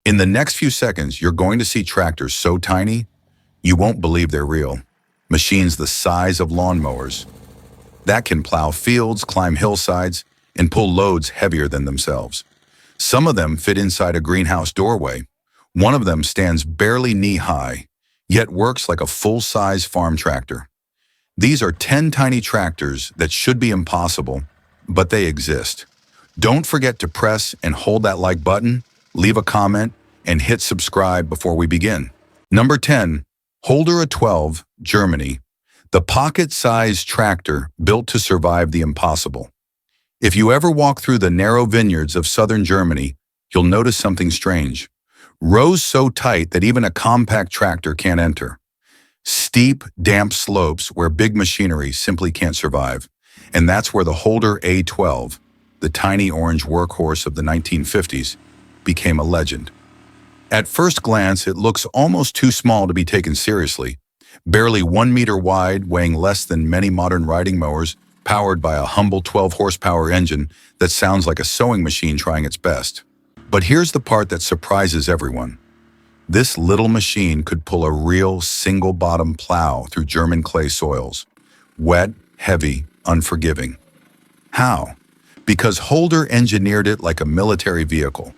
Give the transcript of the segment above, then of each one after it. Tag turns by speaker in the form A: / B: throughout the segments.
A: In the next few seconds, you're going to see tractors so tiny, you won't believe they're real. Machines the size of lawnmowers that can plow fields, climb hillsides, and pull loads heavier than themselves. Some of them fit inside a greenhouse doorway. One of them stands barely knee-high, yet works like a full-size farm tractor. These are 10 tiny tractors that should be impossible, but they exist. Don't forget to press and hold that like button, leave a comment, and hit subscribe before we begin. Number 10. Holder A12, Germany. The pocket-sized tractor built to survive the impossible. If you ever walk through the narrow vineyards of southern Germany, you'll notice something strange. Rows so tight that even a compact tractor can't enter. Steep, damp slopes where big machinery simply can't survive. And that's where the Holder A12, the tiny orange workhorse of the 1950s, became a legend. At first glance, it looks almost too small to be taken seriously. Barely 1 meter wide, weighing less than many modern riding mowers, powered by a humble 12-horsepower engine that sounds like a sewing machine trying its best. But here's the part that surprises everyone. This little machine could pull a real single-bottom plow through German clay soils. Wet, heavy, unforgiving. How? Because Holder engineered it like a military vehicle.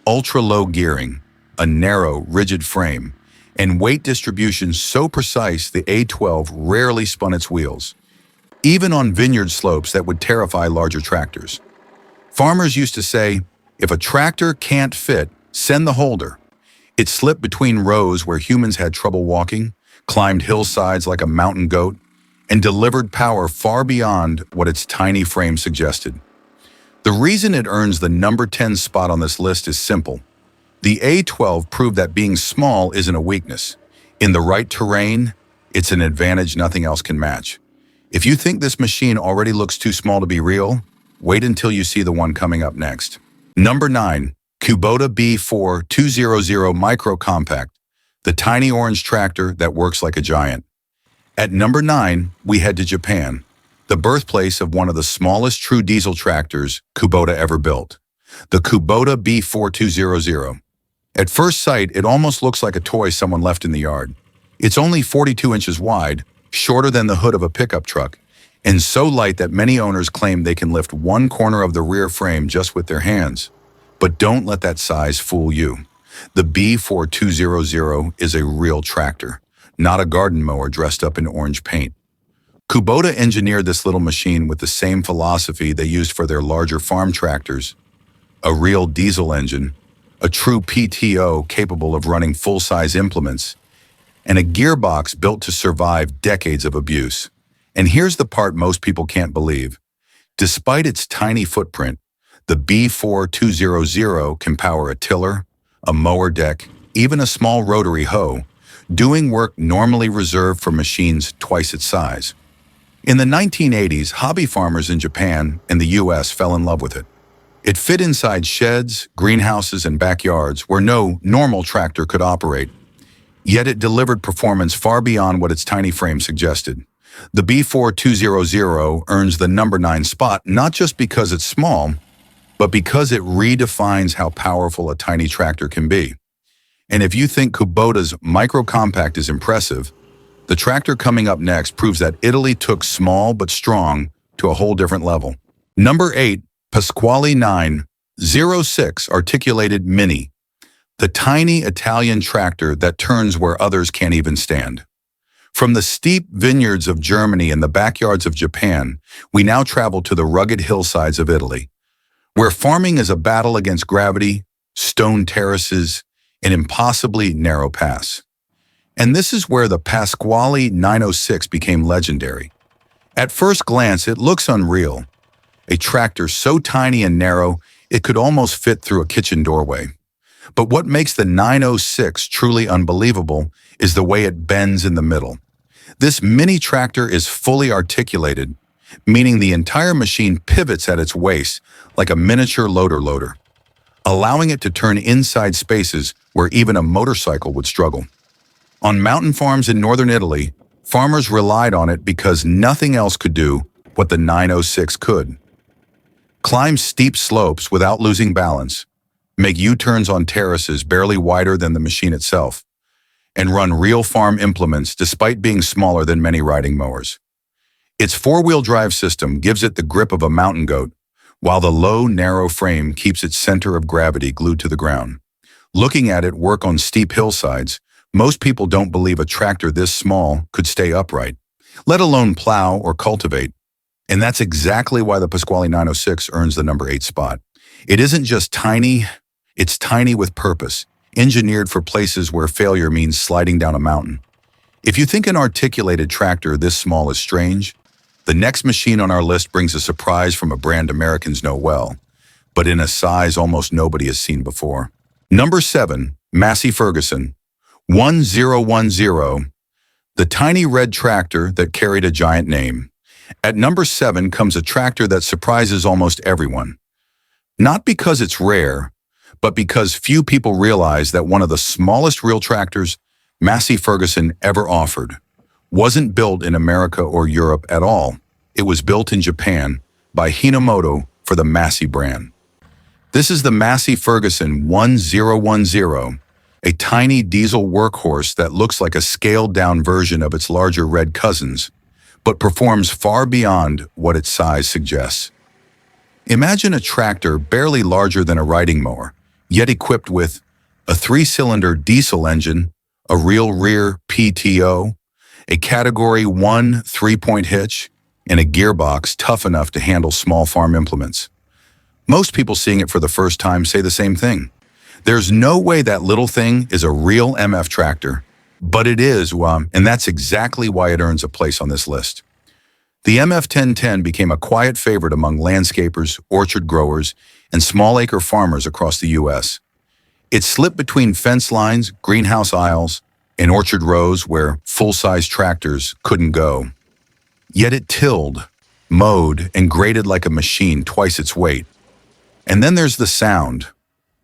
A: Ultra-low gearing, a narrow, rigid frame, and weight distribution so precise the A12 rarely spun its wheels, even on vineyard slopes that would terrify larger tractors. Farmers used to say, if a tractor can't fit, send the Holder. It slipped between rows where humans had trouble walking, climbed hillsides like a mountain goat, and delivered power far beyond what its tiny frame suggested. The reason it earns the number 10 spot on this list is simple. The A12 proved that being small isn't a weakness. In the right terrain, it's an advantage nothing else can match. If you think this machine already looks too small to be real, wait until you see the one coming up next. Number 9. Kubota B4 Micro Compact, the tiny orange tractor that works like a giant. At number 9, we head to Japan, the birthplace of one of the smallest true diesel tractors Kubota ever built, the Kubota B4 At first sight, it almost looks like a toy someone left in the yard. It's only 42 inches wide, shorter than the hood of a pickup truck, and so light that many owners claim they can lift one corner of the rear frame just with their hands. But don't let that size fool you. The B4200 is a real tractor, not a garden mower dressed up in orange paint. Kubota engineered this little machine with the same philosophy they used for their larger farm tractors: a real diesel engine, a true PTO capable of running full-size implements, and a gearbox built to survive decades of abuse. And here's the part most people can't believe. Despite its tiny footprint, the B4200 can power a tiller, a mower deck, even a small rotary hoe, doing work normally reserved for machines twice its size. In the 1980s, hobby farmers in Japan and the US fell in love with it. It fit inside sheds, greenhouses, and backyards where no normal tractor could operate. Yet it delivered performance far beyond what its tiny frame suggested. The B4200 earns the number 9 spot not just because it's small, but because it redefines how powerful a tiny tractor can be. And if you think Kubota's Micro Compact is impressive, the tractor coming up next proves that Italy took small but strong to a whole different level. Number 8. Pasquale 906 Articulated Mini, the tiny Italian tractor that turns where others can't even stand. From the steep vineyards of Germany and the backyards of Japan, we now travel to the rugged hillsides of Italy, where farming is a battle against gravity, stone terraces, and impossibly narrow paths. And this is where the Pasquale 906 became legendary. At first glance, it looks unreal. A tractor so tiny and narrow, it could almost fit through a kitchen doorway. But what makes the 906 truly unbelievable is the way it bends in the middle. This mini tractor is fully articulated, meaning the entire machine pivots at its waist like a miniature loader, allowing it to turn inside spaces where even a motorcycle would struggle. On mountain farms in northern Italy, farmers relied on it because nothing else could do what the 906 could. Climb steep slopes without losing balance, make U-turns on terraces barely wider than the machine itself, and run real farm implements despite being smaller than many riding mowers. Its four-wheel drive system gives it the grip of a mountain goat, while the low, narrow frame keeps its center of gravity glued to the ground. Looking at it work on steep hillsides, most people don't believe a tractor this small could stay upright, let alone plow or cultivate. And that's exactly why the Pasquale 906 earns the number 8 spot. It isn't just tiny, it's tiny with purpose, engineered for places where failure means sliding down a mountain. If you think an articulated tractor this small is strange, the next machine on our list brings a surprise from a brand Americans know well, but in a size almost nobody has seen before. Number 7, Massey Ferguson 1010, the tiny red tractor that carried a giant name. At number 7 comes a tractor that surprises almost everyone. Not because it's rare, but because few people realize that one of the smallest real tractors Massey Ferguson ever offered wasn't built in America or Europe at all. It was built in Japan by Hinomoto for the Massey brand. This is the Massey Ferguson 1010, a tiny diesel workhorse that looks like a scaled-down version of its larger red cousins, but performs far beyond what its size suggests. Imagine a tractor barely larger than a riding mower, yet equipped with a 3-cylinder diesel engine, a real rear PTO, a Category 1 3-point hitch, and a gearbox tough enough to handle small farm implements. Most people seeing it for the first time say the same thing. There's no way that little thing is a real MF tractor, but it is, and that's exactly why it earns a place on this list. The MF 1010 became a quiet favorite among landscapers, orchard growers, and small acre farmers across the U.S. It slipped between fence lines, greenhouse aisles, and orchard rows where full-size tractors couldn't go. Yet it tilled, mowed, and graded like a machine twice its weight. And then there's the sound.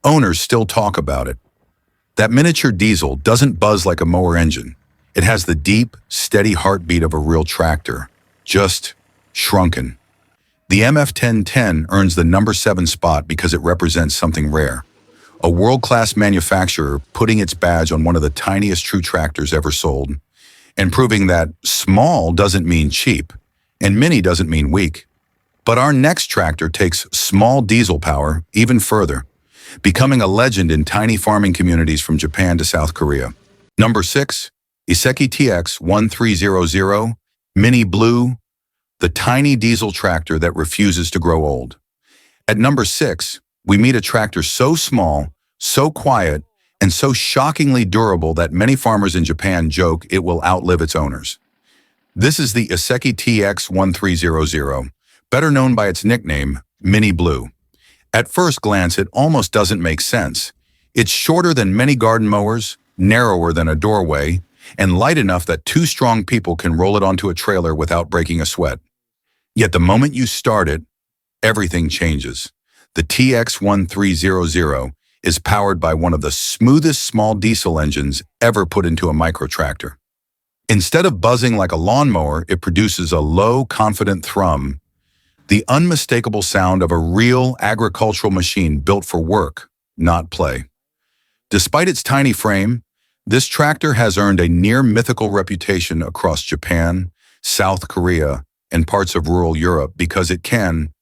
A: Owners still talk about it. That miniature diesel doesn't buzz like a mower engine. It has the deep, steady heartbeat of a real tractor, just shrunken. The MF 1010 earns the number 7 spot because it represents something rare. A world-class manufacturer putting its badge on one of the tiniest true tractors ever sold, and proving that small doesn't mean cheap, and mini doesn't mean weak. But our next tractor takes small diesel power even further, becoming a legend in tiny farming communities from Japan to South Korea. Number 6, Iseki TX 1300, Mini Blue, the tiny diesel tractor that refuses to grow old. At number 6, we meet a tractor so small, so quiet, and so shockingly durable that many farmers in Japan joke it will outlive its owners. This is the Iseki TX 1300, better known by its nickname, Mini Blue. At first glance, it almost doesn't make sense. It's shorter than many garden mowers, narrower than a doorway, and light enough that 2 strong people can roll it onto a trailer without breaking a sweat. Yet the moment you start it, everything changes. The TX 1300 is powered by one of the smoothest small diesel engines ever put into a micro-tractor. Instead of buzzing like a lawnmower, it produces a low, confident thrum, the unmistakable sound of a real agricultural machine built for work, not play. Despite its tiny frame, this tractor has earned a near-mythical reputation across Japan, South Korea, and parts of rural Europe because it can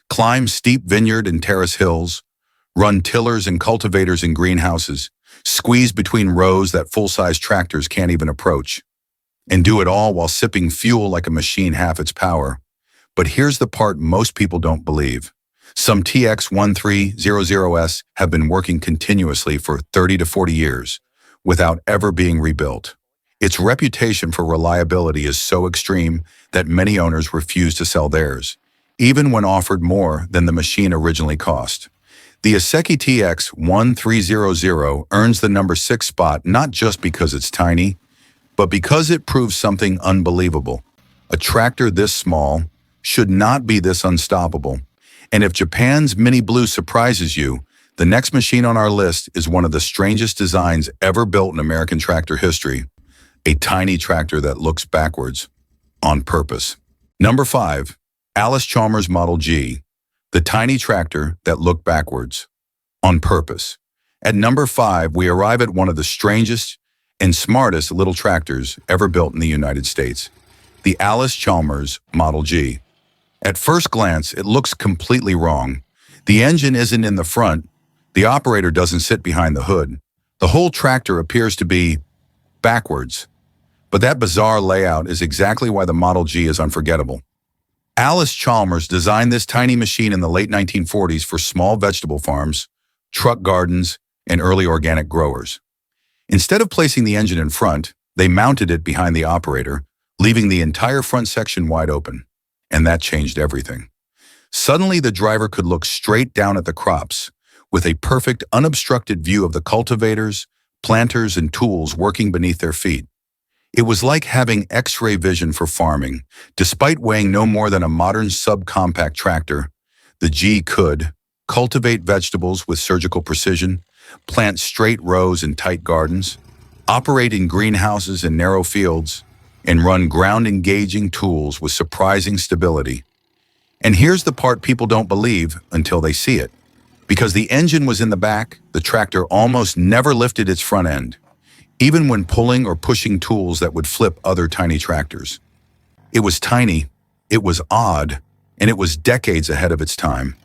A: climb steep vineyard and terrace hills, run tillers and cultivators in greenhouses, squeeze between rows that full-size tractors can't even approach, and do it all while sipping fuel like a machine half its power. But here's the part most people don't believe. Some TX 1300s have been working continuously for 30 to 40 years without ever being rebuilt. Its reputation for reliability is so extreme that many owners refuse to sell theirs, even when offered more than the machine originally cost. The Iseki TX 1300 earns the number 6 spot not just because it's tiny, but because it proves something unbelievable. A tractor this small should not be this unstoppable. And if Japan's Mini Blue surprises you, the next machine on our list is one of the strangest designs ever built in American tractor history, a tiny tractor that looks backwards on purpose. Number 5, Alice Chalmers Model G, the tiny tractor that looked backwards. on purpose. At number 5, we arrive at one of the strangest and smartest little tractors ever built in the United States, the Alice Chalmers Model G. At first glance, it looks completely wrong. The engine isn't in the front, the operator doesn't sit behind the hood. The whole tractor appears to be backwards. But that bizarre layout is exactly why the Model G is unforgettable. Alice Chalmers designed this tiny machine in the late 1940s for small vegetable farms, truck gardens, and early organic growers. Instead of placing the engine in front, they mounted it behind the operator, leaving the entire front section wide open. And that changed everything. Suddenly, the driver could look straight down at the crops, with a perfect, unobstructed view of the cultivators, planters, and tools working beneath their feet. It was like having X-ray vision for farming. Despite weighing no more than a modern subcompact tractor, the G could cultivate vegetables with surgical precision, plant straight rows in tight gardens, operate in greenhouses and narrow fields, and run ground-engaging tools with surprising stability. And here's the part people don't believe until they see it. Because the engine was in the back, the tractor almost never lifted its front end, even when pulling or pushing tools that would flip other tiny tractors. It was tiny, it was odd, and it was decades ahead of its time.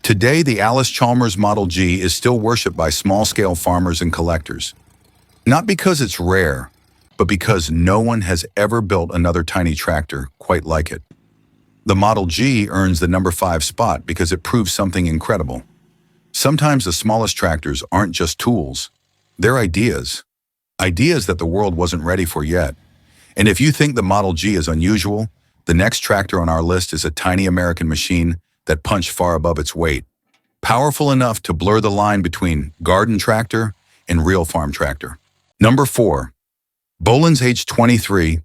A: Today, the Alice Chalmers Model G is still worshipped by small-scale farmers and collectors. Not because it's rare, but because no one has ever built another tiny tractor quite like it. The Model G earns the number 5 spot because it proves something incredible. Sometimes the smallest tractors aren't just tools, they're ideas. Ideas that the world wasn't ready for yet. And if you think the Model G is unusual, the next tractor on our list is a tiny American machine that punched far above its weight. Powerful enough to blur the line between garden tractor and real farm tractor. Number 4. Boland's H23,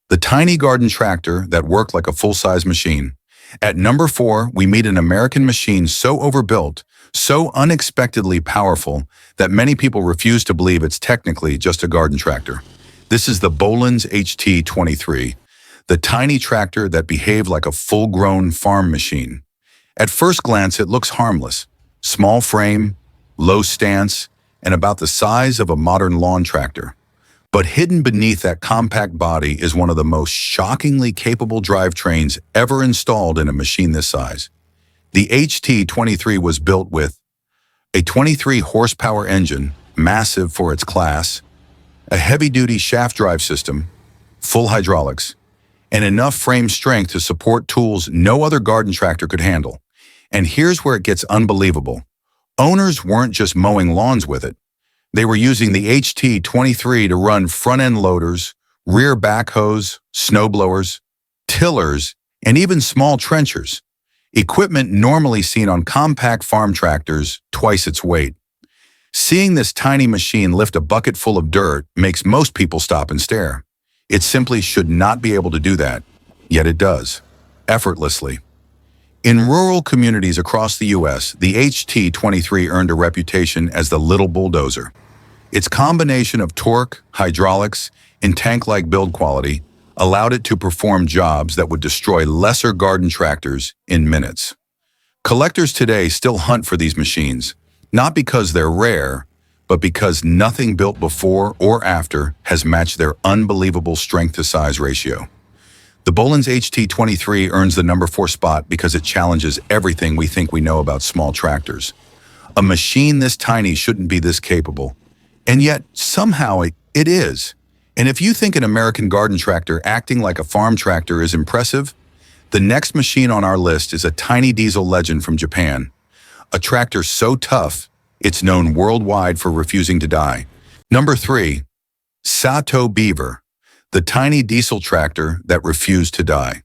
A: the tiny garden tractor that worked like a full-size machine. At number 4, we meet an American machine so overbuilt, so unexpectedly powerful, that many people refuse to believe it's technically just a garden tractor. This is the Boland's HT23, the tiny tractor that behaved like a full-grown farm machine. At first glance, it looks harmless. Small frame, low stance, and about the size of a modern lawn tractor. But hidden beneath that compact body is one of the most shockingly capable drivetrains ever installed in a machine this size. The HT23 was built with a 23-horsepower engine, massive for its class, a heavy-duty shaft drive system, full hydraulics, and enough frame strength to support tools no other garden tractor could handle. And here's where it gets unbelievable. Owners weren't just mowing lawns with it. They were using the HT23 to run front-end loaders, rear backhoes, snowblowers, tillers, and even small trenchers. Equipment normally seen on compact farm tractors twice its weight. Seeing this tiny machine lift a bucket full of dirt makes most people stop and stare. It simply should not be able to do that, yet it does, effortlessly. In rural communities across the U.S., the HT23 earned a reputation as the little bulldozer. Its combination of torque, hydraulics, and tank-like build quality allowed it to perform jobs that would destroy lesser garden tractors in minutes. Collectors today still hunt for these machines, not because they're rare, but because nothing built before or after has matched their unbelievable strength-to-size ratio. The Boland's HT23 earns the number 4 spot because it challenges everything we think we know about small tractors. A machine this tiny shouldn't be this capable, and yet somehow it is. And if you think an American garden tractor acting like a farm tractor is impressive, the next machine on our list is a tiny diesel legend from Japan. A tractor so tough, it's known worldwide for refusing to die. Number 3, Sato Beaver, the tiny diesel tractor that refused to die.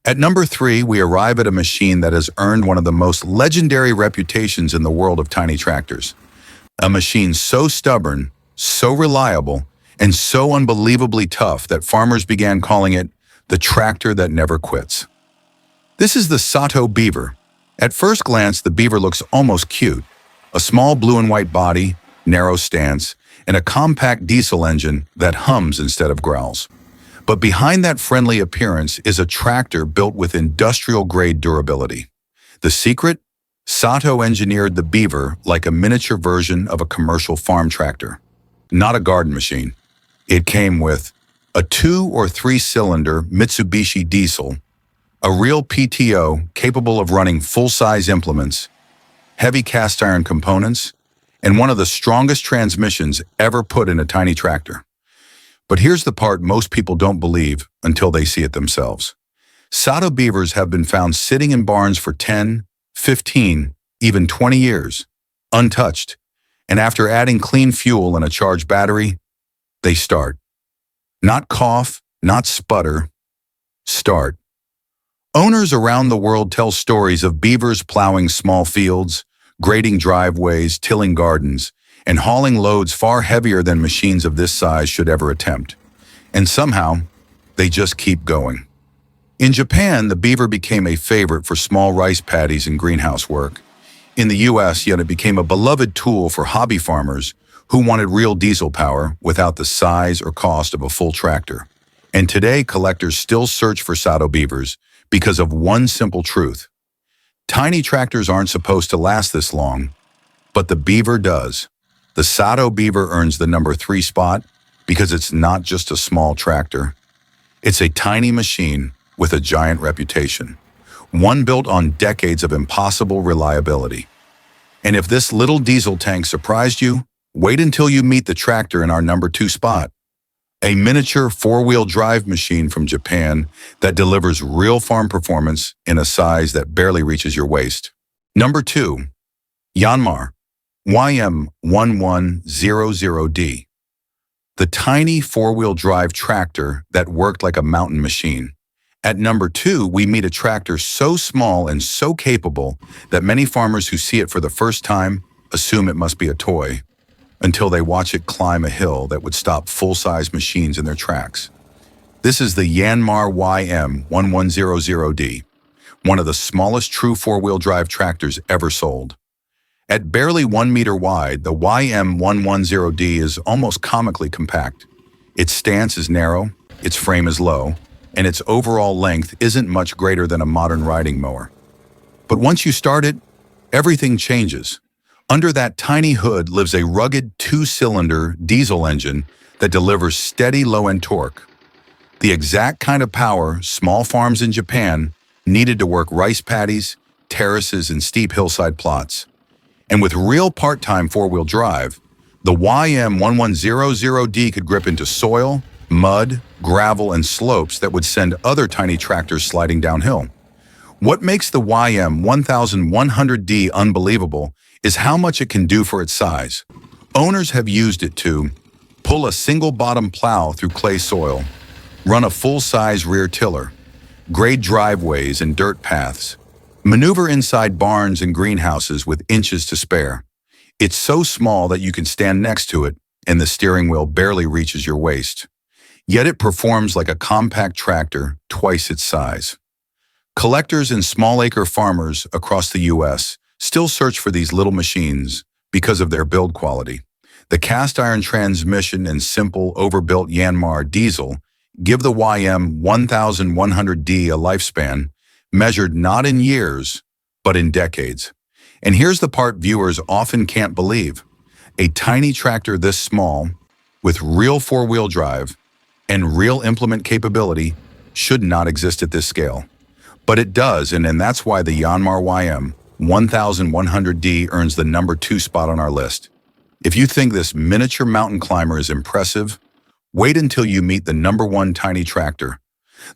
A: At number 3, we arrive at a machine that has earned one of the most legendary reputations in the world of tiny tractors. A machine so stubborn, so reliable, and so unbelievably tough that farmers began calling it the tractor that never quits. This is the Sato Beaver. At first glance, the Beaver looks almost cute. A small blue and white body, narrow stance, and a compact diesel engine that hums instead of growls. But behind that friendly appearance is a tractor built with industrial-grade durability. The secret? Sato engineered the Beaver like a miniature version of a commercial farm tractor, not a garden machine. It came with a 2 or 3-cylinder Mitsubishi diesel, a real PTO capable of running full-size implements, heavy cast iron components, and one of the strongest transmissions ever put in a tiny tractor. But here's the part most people don't believe until they see it themselves. Sato Beavers have been found sitting in barns for 10, 15, even 20 years, untouched, and after adding clean fuel and a charged battery, they start. Not cough, not sputter, start. Owners around the world tell stories of beavers plowing small fields, grading driveways, tilling gardens, and hauling loads far heavier than machines of this size should ever attempt. And somehow, they just keep going. In Japan, the beaver became a favorite for small rice paddies and greenhouse work. In the US, yet it became a beloved tool for hobby farmers who wanted real diesel power without the size or cost of a full tractor. And today, collectors still search for Sato Beavers because of one simple truth. Tiny tractors aren't supposed to last this long, but the Beaver does. The Sato Beaver earns the number 3 spot because it's not just a small tractor. It's a tiny machine with a giant reputation, one built on decades of impossible reliability. And if this little diesel tank surprised you, wait until you meet the tractor in our number 2 spot. A miniature 4-wheel drive machine from Japan that delivers real farm performance in a size that barely reaches your waist. Number 2. Yanmar YM1100D. The tiny 4-wheel drive tractor that worked like a mountain machine. At number 2, we meet a tractor so small and so capable that many farmers who see it for the first time assume it must be a toy, until they watch it climb a hill that would stop full-size machines in their tracks. This is the Yanmar YM1100D, one of the smallest true 4-wheel drive tractors ever sold. At barely 1 meter wide, the YM110D is almost comically compact. Its stance is narrow, its frame is low, and its overall length isn't much greater than a modern riding mower. But once you start it, everything changes. Under that tiny hood lives a rugged 2-cylinder diesel engine that delivers steady low-end torque. The exact kind of power small farms in Japan needed to work rice paddies, terraces, and steep hillside plots. And with real part-time 4-wheel drive, the YM1100D could grip into soil, mud, gravel, and slopes that would send other tiny tractors sliding downhill. What makes the YM1100D unbelievable is how much it can do for its size. Owners have used it to pull a single-bottom plow through clay soil, run a full-size rear tiller, grade driveways and dirt paths, maneuver inside barns and greenhouses with inches to spare. It's so small that you can stand next to it and the steering wheel barely reaches your waist. Yet it performs like a compact tractor twice its size. Collectors and small-acre farmers across the U.S. still search for these little machines because of their build quality. The cast-iron transmission and simple, overbuilt Yanmar diesel give the YM1100D a lifespan measured not in years, but in decades. And here's the part viewers often can't believe. A tiny tractor this small, with real 4-wheel drive and real implement capability, should not exist at this scale. But it does, and that's why the Yanmar YM1100D earns the number 2 spot on our list. If you think this miniature mountain climber is impressive, wait until you meet the number 1 tiny tractor,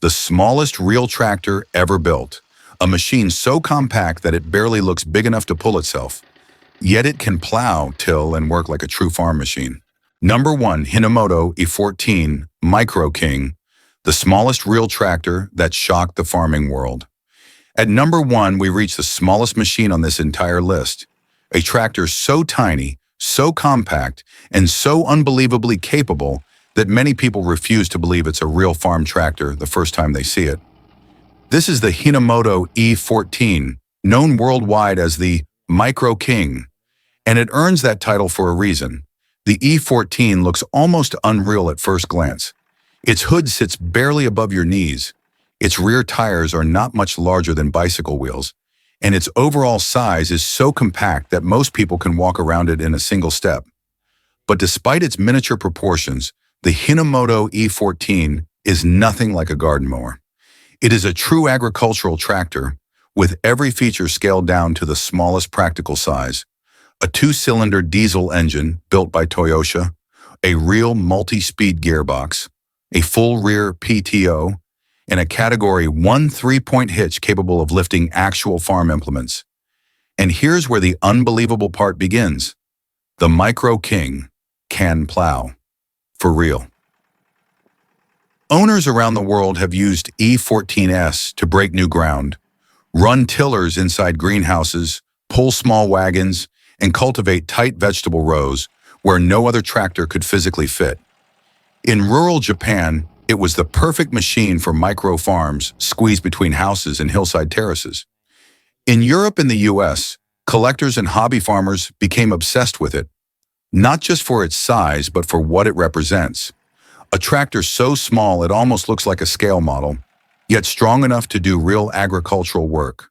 A: the smallest real tractor ever built, a machine so compact that it barely looks big enough to pull itself. Yet it can plow, till, and work like a true farm machine. Number 1, Hinomoto E14 Micro King, the smallest real tractor that shocked the farming world. At number 1, we reach the smallest machine on this entire list, a tractor so tiny, so compact, and so unbelievably capable that many people refuse to believe it's a real farm tractor the first time they see it. This is the Hinomoto E14, known worldwide as the Micro King, and it earns that title for a reason. The E14 looks almost unreal at first glance. Its hood sits barely above your knees, its rear tires are not much larger than bicycle wheels, and its overall size is so compact that most people can walk around it in a single step. But despite its miniature proportions, the Hinomoto E14 is nothing like a garden mower. It is a true agricultural tractor, with every feature scaled down to the smallest practical size. A 2-cylinder diesel engine built by Toyota, a real multi-speed gearbox, a full rear PTO, and a Category 1 3-point hitch capable of lifting actual farm implements. And here's where the unbelievable part begins. The Micro King can plow. For real. Owners around the world have used E14s to break new ground, run tillers inside greenhouses, pull small wagons, and cultivate tight vegetable rows where no other tractor could physically fit. In rural Japan, it was the perfect machine for micro farms squeezed between houses and hillside terraces. In Europe and the US, collectors and hobby farmers became obsessed with it, not just for its size, but for what it represents. A tractor so small it almost looks like a scale model, yet strong enough to do real agricultural work.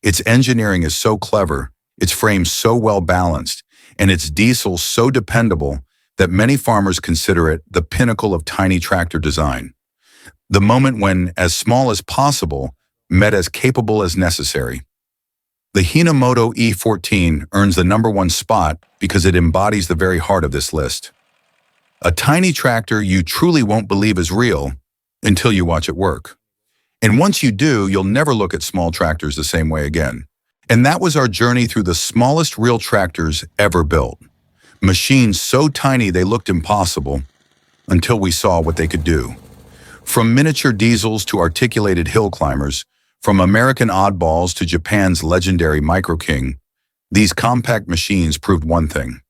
A: Its engineering is so clever, its frame so well balanced, and its diesel so dependable that many farmers consider it the pinnacle of tiny tractor design. The moment when as small as possible met as capable as necessary. The Hinomoto E14 earns the #1 spot because it embodies the very heart of this list. A tiny tractor you truly won't believe is real until you watch it work. And once you do, you'll never look at small tractors the same way again. And that was our journey through the smallest real tractors ever built. Machines so tiny they looked impossible until we saw what they could do. From miniature diesels to articulated hill climbers, from American oddballs to Japan's legendary Micro King, these compact machines proved one thing.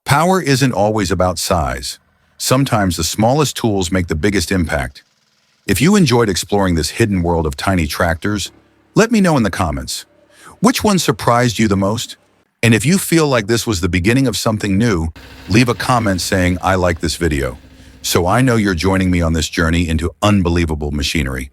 A: Power isn't always about size. Sometimes the smallest tools make the biggest impact. If you enjoyed exploring this hidden world of tiny tractors, let me know in the comments. Which one surprised you the most? And if you feel like this was the beginning of something new, leave a comment saying I like this video, so I know you're joining me on this journey into unbelievable machinery.